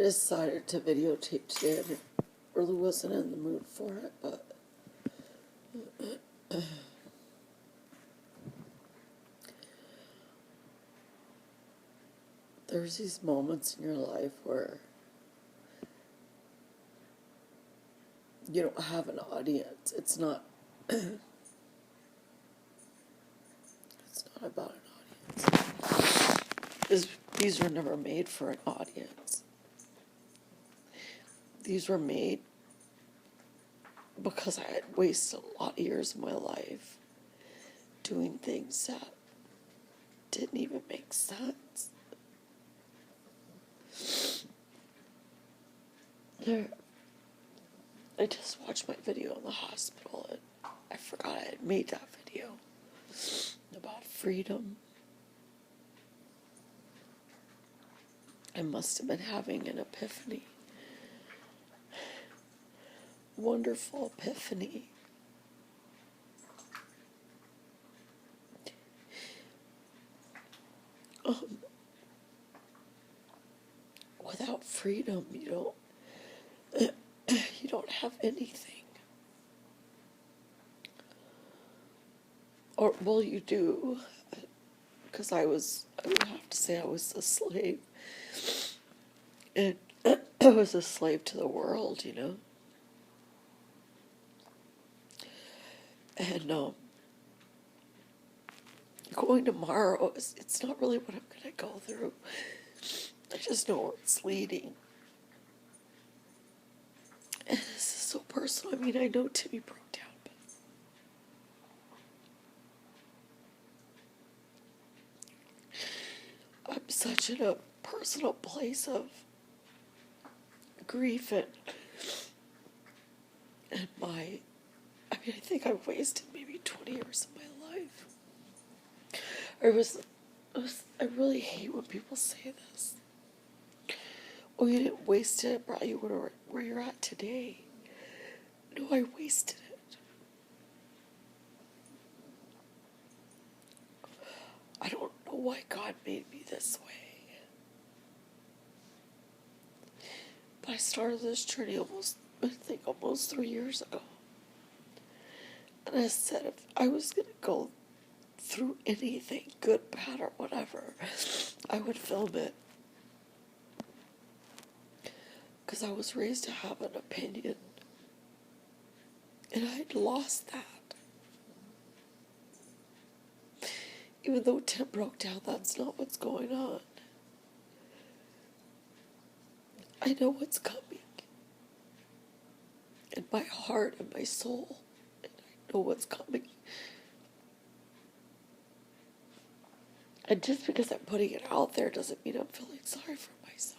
decided to videotape today. I really wasn't in the mood for it, but there's these moments in your life where you don't have an audience. It's not about an audience. These were never made for an audience. These were made because I had wasted a lot of years of my life doing things that didn't even make sense. I just watched my video in the hospital and I forgot I had made that video about freedom. I must have been having an epiphany. Wonderful epiphany. Without freedom, you don't have anything. Or, well, you do, because I would have to say I was a slave. And I was a slave to the world, And going tomorrow, it's not really what I'm going to go through. I just know where it's leading. And this is so personal. I mean, I know Timmy broke down, but I'm such in a personal place of grief and I think I wasted maybe 20 years of my life. I really hate when people say this. Oh, you didn't waste it, it brought you where you're at today. No, I wasted it. I don't know why God made me this way. But I started this journey almost 3 years ago. And I said if I was going to go through anything, good, bad, or whatever, I would film it. Because I was raised to have an opinion. And I'd lost that. Even though Tim broke down, that's not what's going on. I know what's coming. In my heart and my soul. And I know what's coming. And just because I'm putting it out there doesn't mean I'm feeling sorry for myself.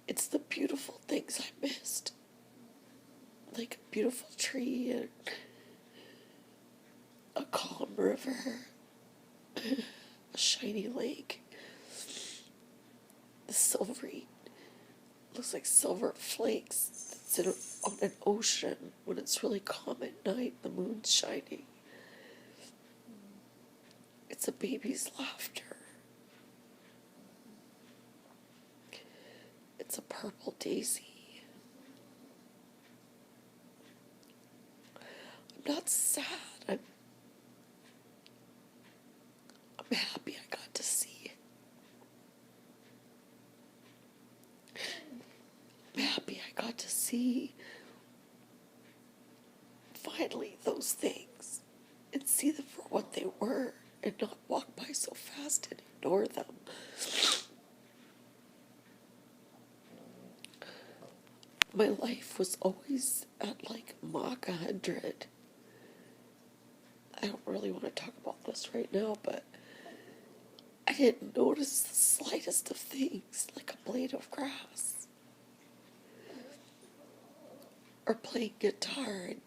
It's the beautiful things I missed. Like a beautiful tree and a calm river, a shiny lake, the silvery, looks like silver flakes that sit on an ocean when it's really calm at night, the moon's shining. It's a baby's laughter. It's a purple daisy. I'm not sad. I'm happy I got to see it. I'm happy I got to see finally those things and see them for what they were and not walk by so fast and ignore them. My life was always at like Mach 100. I don't really want to talk about this right now, but I didn't notice the slightest of things, like a blade of grass. Or playing guitar and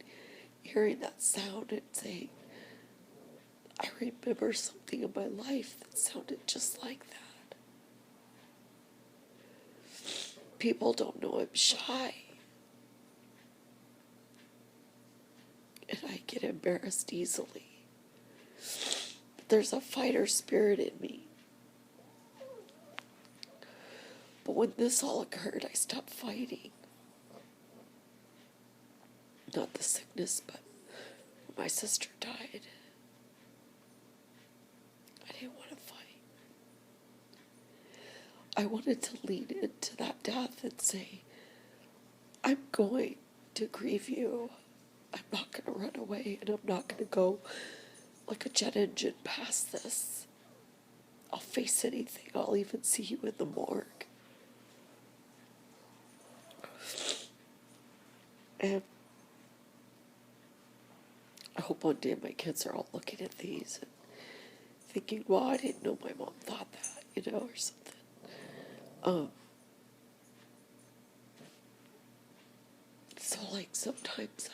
hearing that sound and saying, I remember something in my life that sounded just like that. People don't know I'm shy. And I get embarrassed easily. But there's a fighter spirit in me. But when this all occurred, I stopped fighting. Not the sickness, but when my sister died, I didn't want to fight. I wanted to lean into that death and say, I'm going to grieve you. I'm not going to run away, and I'm not going to go like a jet engine past this. I'll face anything. I'll even see you in the morgue. And I hope one day my kids are all looking at these and thinking, well, I didn't know my mom thought that, or something. So like sometimes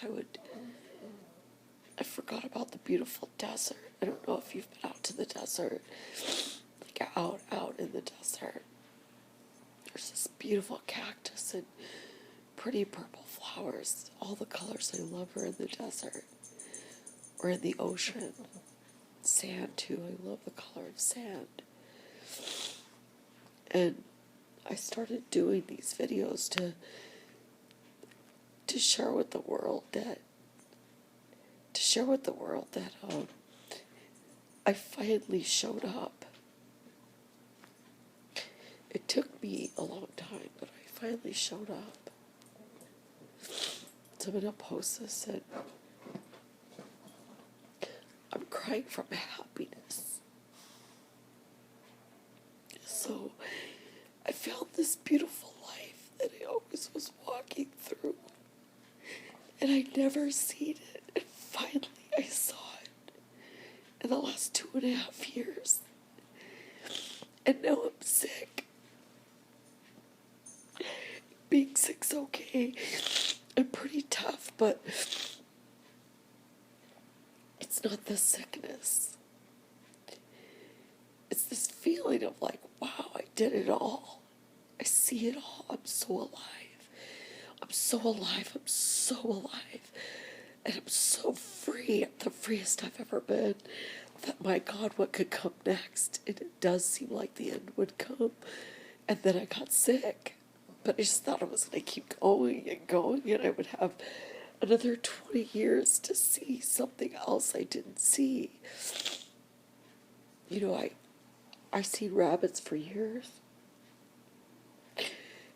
I forgot about the beautiful desert. I don't know if you've been out to the desert, like out in the desert. There's this beautiful cactus and pretty purple flowers. All the colors I love are in the desert or in the ocean. Sand too, I love the color of sand. And I started doing these videos to share with the world that I finally showed up. It took me a long time, but I finally showed up. So I'm gonna post this, and I'm crying from happiness. So I found this beautiful life that I always was walking through, and I never seen it, and finally I saw it in the last 2.5 years. And now I'm sick. Being sick's okay. I'm pretty tough, but it's not the sickness. It's this feeling of like, wow, I did it all. I see it all. I'm so alive. I'm so alive. I'm so alive. And I'm so free. I'm the freest I've ever been. That, my God, what could come next? And it does seem like the end would come. And then I got sick. But I just thought I was going to keep going and going, and I would have another 20 years to see something else I didn't see. I've seen rabbits for years.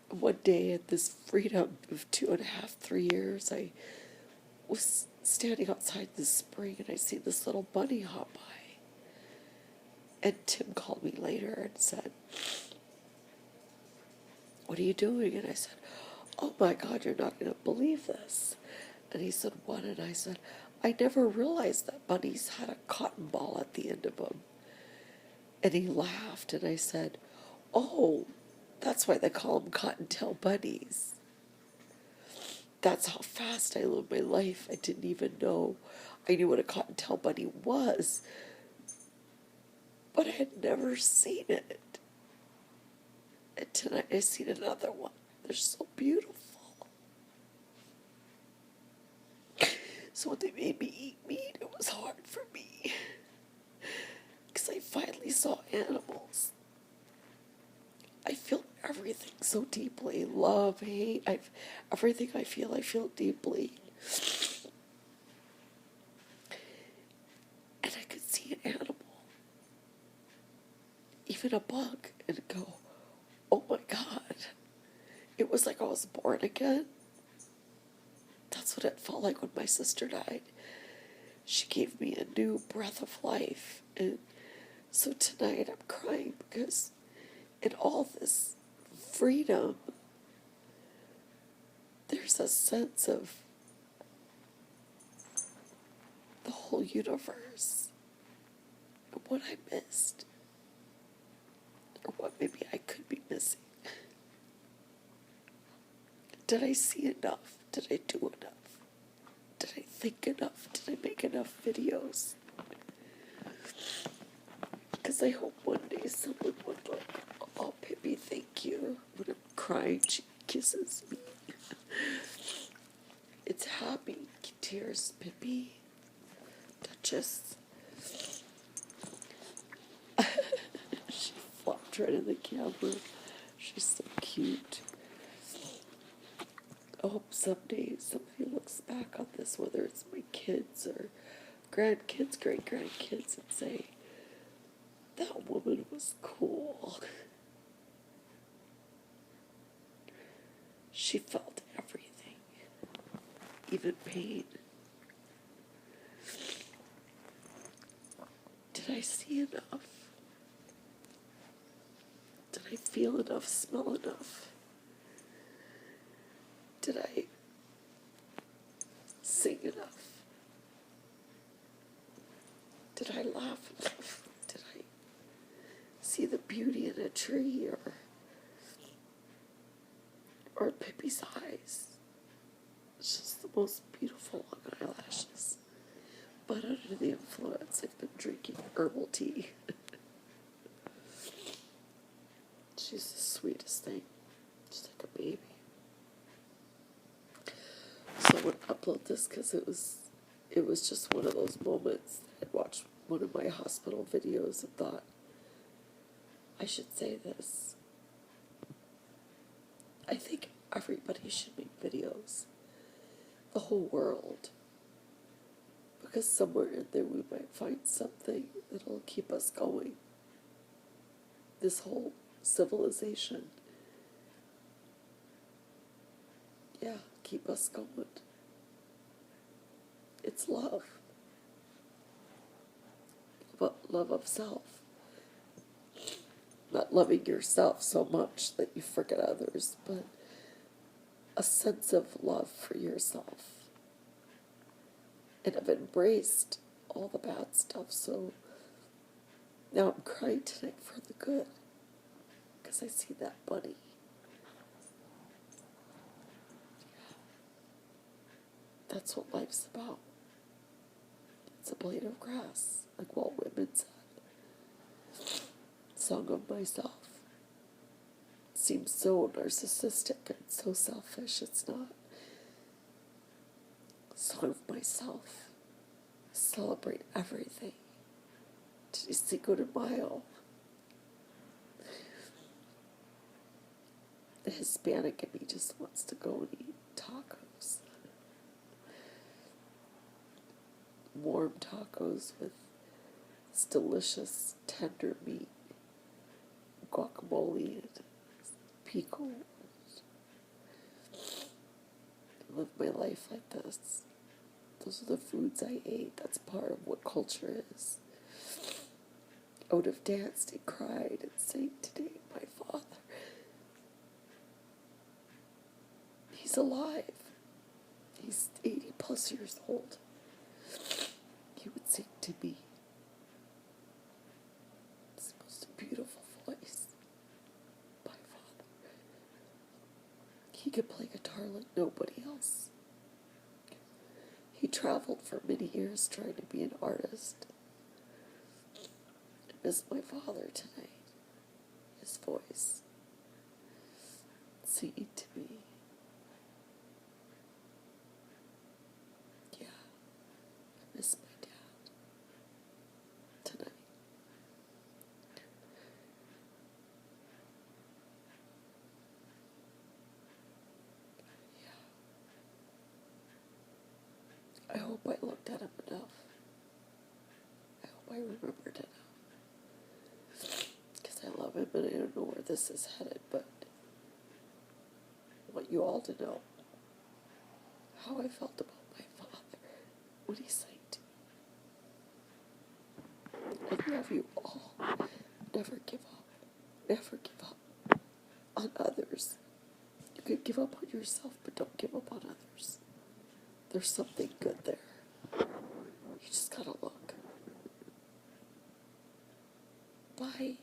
And one day at this freedom of 2.5, 3 years, I was standing outside this spring, and I see this little bunny hop by. And Tim called me later and said, what are you doing? And I said, oh my God, you're not going to believe this. And he said, what? And I said, I never realized that bunnies had a cotton ball at the end of them. And he laughed, and I said, oh, that's why they call them cottontail bunnies. That's how fast I lived my life. I didn't even know. I knew what a cottontail bunny was, but I had never seen it. And tonight I seen another one. They're so beautiful. So when they made me eat meat, it was hard for me. Because I finally saw animals. I feel everything so deeply. Love, hate, everything I feel deeply. And I could see an animal, even a bug, and go, oh my God. It was like I was born again. That's what it felt like when my sister died. She gave me a new breath of life. And so tonight I'm crying because in all this freedom, there's a sense of the whole universe and what I missed, or what maybe I could be missing. Did I see enough? Did I do enough? Did I think enough? Did I make enough videos? Because I hope one day someone would like, oh, Pippi, thank you. When I'm crying, she kisses me. It's happy tears, Pippi. Duchess. She flopped right in the camera. She's so cute. I hope someday somebody looks back on this, whether it's my kids or grandkids, great grandkids, and say, that woman was cool. She felt everything, even pain. Did I see enough? Did I feel enough, smell enough? Did I sing enough? Did I laugh enough? Did I see the beauty in a tree or Pippi's eyes? It's just the most beautiful long eyelashes. But under the influence, I've been drinking herbal tea. She's the sweetest thing. She's like a baby. So I would upload this because it was just one of those moments that I'd watched one of my hospital videos and thought, I should say this. I think everybody should make videos. The whole world. Because somewhere in there we might find something that'll keep us going. This whole civilization. Yeah, keep us going. It's love. But love of self. Not loving yourself so much that you forget others, but a sense of love for yourself. And I've embraced all the bad stuff, so now I'm crying tonight for the good. Because I see that bunny. That's what life's about. It's a blade of grass, like Walt Whitman said. Song of myself. It seems so narcissistic and so selfish. It's not. Song of myself. Celebrate everything. Cinco de Mayo. The Hispanic in me just wants to go and eat tacos. Warm tacos with this delicious, tender meat, guacamole, and pico. I live my life like this. Those are the foods I ate. That's part of what culture is. I would have danced and cried and sang today, my father. He's alive. He's 80 plus years old. He would sing to me. It's the most beautiful voice. My father. He could play guitar like nobody else. He traveled for many years trying to be an artist. I miss my father tonight. His voice. Singing to me. Yeah. I miss my dad. Tonight. Yeah. I hope I looked at him enough. I hope I remembered enough. Because I love him and I don't know where this is headed, but I want you all to know how I felt about my father when he sang to me. I love you all. Never give up. Never give up on others. You can give up on yourself, but don't give up on others. There's something good there. You just gotta look. Bye.